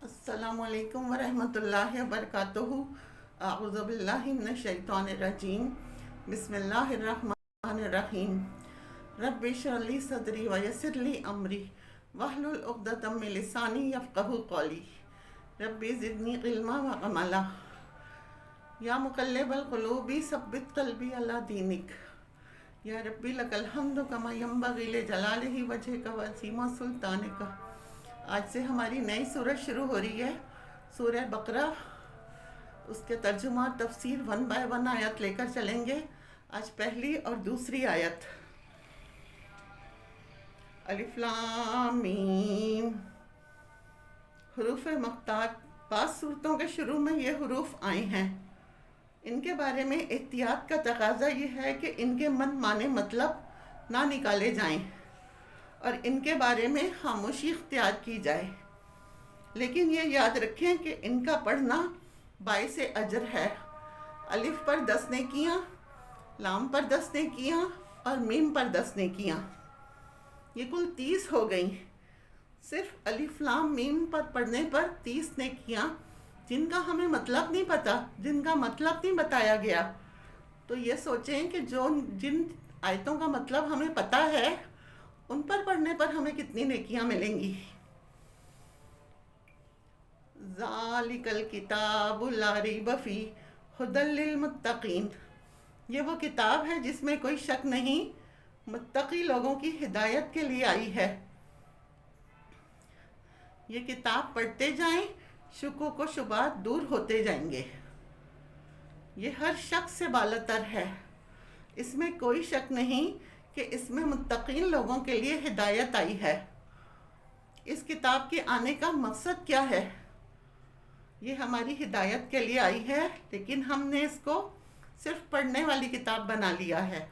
السلام علیکم ورحمۃ اللہ وبرکاتہ۔ اعوذ باللہ من الشیطان الرجیم، بسم اللہ الرحمن الرحیم۔ رب اشرح لی صدری ویسر لی امری واحلل عقدۃ من لسانی یفقہوا قولی۔ رب زدنی علما وعملا۔ یا مقلب القلوب ثبت قلبی علی دینک۔ یا ربی لک الحمد کما ینبغی لجلالہ وجہک وعظیم سلطانک۔ آج سے ہماری نئی سورت شروع ہو رہی ہے، سورہ بقرہ۔ اس کے ترجمہ اور تفسیر 1 by 1 آیت لے کر چلیں گے۔ آج پہلی اور دوسری آیت۔ الف لام میم۔ حروف مقطعات۔ بعض صورتوں کے شروع میں یہ حروف آئے ہیں۔ ان کے بارے میں احتیاط کا تقاضا یہ ہے کہ ان کے من مانے مطلب نہ نکالے جائیں اور ان کے بارے میں خاموشی اختیار کی جائے، لیکن یہ یاد رکھیں کہ ان کا پڑھنا باعث اجر ہے۔ الف پر 10 نیکیاں، لام پر 10 نیکیاں اور میم پر 10 نیکیاں، یہ کل 30 ہو گئیں۔ صرف الف لام میم پر پڑھنے پر 30 نیکیاں، جن کا ہمیں مطلب نہیں پتہ، جن کا مطلب نہیں بتایا گیا۔ تو یہ سوچیں کہ جن آیتوں کا مطلب ہمیں پتہ ہے، ان پر پڑھنے پر ہمیں کتنی نیکیاں ملیں گی۔ ذالک الکتاب لا ریب فیہ ھدی للمتقین۔ یہ وہ کتاب ہے جس میں کوئی شک نہیں، متقی لوگوں کی ہدایت کے لیے آئی ہے۔ یہ کتاب پڑھتے جائیں، شکوک و شبہات دور ہوتے جائیں گے۔ یہ ہر شخص سے بالاتر ہے۔ اس میں کوئی شک نہیں کہ اس میں متقین لوگوں کے لیے ہدایت آئی ہے۔ اس کتاب کے آنے کا مقصد کیا ہے؟ یہ ہماری ہدایت کے لیے آئی ہے، لیکن ہم نے اس کو صرف پڑھنے والی کتاب بنا لیا ہے۔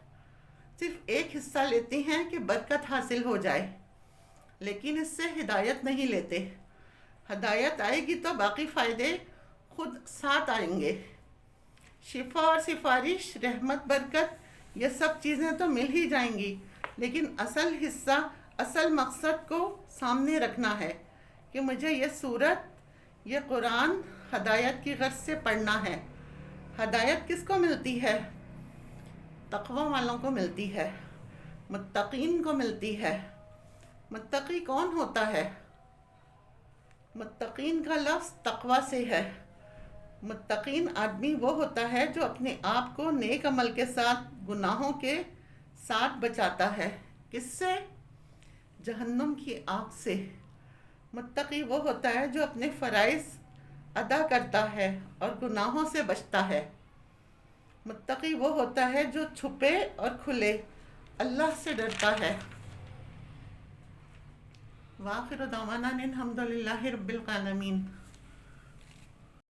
صرف ایک حصہ لیتے ہیں کہ برکت حاصل ہو جائے، لیکن اس سے ہدایت نہیں لیتے۔ ہدایت آئے گی تو باقی فائدے خود ساتھ آئیں گے۔ شفا اور سفارش، رحمت، برکت، یہ سب چیزیں تو مل ہی جائیں گی، لیکن اصل حصہ، اصل مقصد کو سامنے رکھنا ہے کہ مجھے یہ سورت، یہ قرآن ہدایت کی غرض سے پڑھنا ہے۔ ہدایت کس کو ملتی ہے؟ تقوی والوں کو ملتی ہے، متقین کو ملتی ہے۔ متقی کون ہوتا ہے؟ متقین کا لفظ تقوی سے ہے۔ متقین آدمی وہ ہوتا ہے جو اپنے آپ کو نیک عمل کے ساتھ، گناہوں کے ساتھ بچاتا ہے۔ کس سے؟ جہنم کی آگ سے۔ متقی وہ ہوتا ہے جو اپنے فرائض ادا کرتا ہے اور گناہوں سے بچتا ہے۔ متقی وہ ہوتا ہے جو چھپے اور کھلے اللہ سے ڈرتا ہے۔ وآخر دعوانا ان الحمد للہ رب العالمین۔